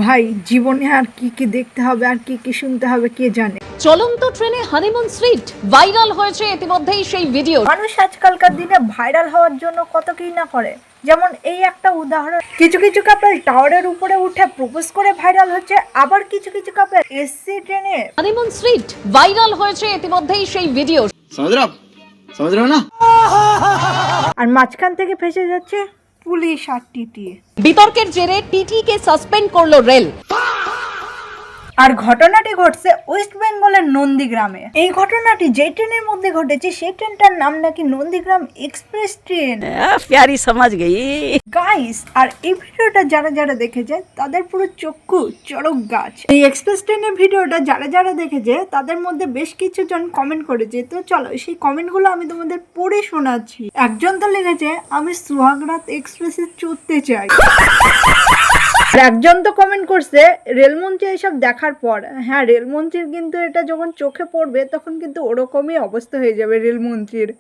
ভাই জীবনে আর কি কি দেখতে হবে আর কি কি শুনতে হবে কে জানে। চলন্ত ট্রেনে হানিমুন স্ট্রিট ভাইরাল হয়েছে ইতিমধ্যেই সেই ভিডিও। মানুষ আজকালকার দিনে ভাইরাল হওয়ার জন্য কত কি না করে, যেমন এই একটা উদাহরণ, কিছু কিছু কাপল টাওয়ারের উপরে উঠে প্রপোজ করে ভাইরাল হচ্ছে, আবার কিছু কিছু কাপল এসি ট্রেনে হানিমুন স্ট্রিট ভাইরাল হয়েছে ইতিমধ্যেই সেই ভিডিও। समझ रहे हो ना। আর মাঝখান থেকে ফেসে যাচ্ছে পুলিশ আর টিটি। বিতর্কের জেরে টিটিকে সাসপেন্ড করলো রেল। আর ঘটনাটি ঘটছে ওয়েস্ট বেঙ্গলের নন্দীগ্রামে। এই ঘটনাটি যে ট্রেনের মধ্যে ঘটেছে সেই ট্রেনটার নাম নাকি নন্দীগ্রাম এক্সপ্রেস ট্রেন। प्यारी समझ गई। গাইস, আর এই ভিডিওটা যারা যারা দেখেছে তাদের পুরো চক্ষু চড়ক গাছ। এই এক্সপ্রেস ট্রেনের ভিডিওটা যারা যারা দেখেছে তাদের মধ্যে বেশ কিছু জন কমেন্ট করেছে, তো চলো সেই কমেন্টগুলো আমি তোমাদের পড়ে শোনাচ্ছি। একজন তো লিখেছে আমি সুহাগরাত এক্সপ্রেসে চড়তে চাই। আর একজন তো কমেন্ট করছে রেলমন্ত্রী এসব দেখার পর, হ্যাঁ রেলমন্ত্রীর কিন্তু এটা যখন চোখে পড়বে তখন কিন্তু ওরকমই অবস্থা হয়ে যাবে রেলমন্ত্রীর।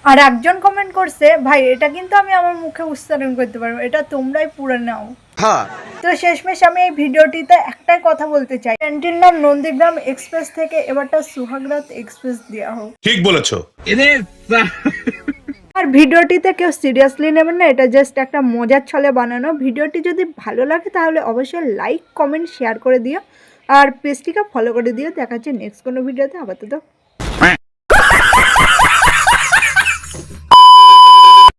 আর একজন কমেন্ট করছে ভাই এটা কিন্তু আমি আমার মুখে উচ্চারণ করতে পারবো, এটা তোমরাই পুরো নাও। তো শেষমেশ আমি এই ভিডিওটিতে একটাই কথা বলতে চাই, ট্রেনটির নাম নন্দীগ্রাম এক্সপ্রেস থেকে এবারটা সুহাগরাত এক্সপ্রেস দেওয়া হোক। ঠিক বলেছো। আর ভিডিওটিতে কেউ সিরিয়াসলি নেবেন না, এটা জাস্ট একটা মজার ছলে বানানো। ভিডিওটি যদি ভালো লাগে তাহলে অবশ্যই লাইক কমেন্ট শেয়ার করে দিও আর পেজটিকে ফলো করে দিও। দেখা হচ্ছে নেক্সট কোনো ভিডিওতে। আপাতত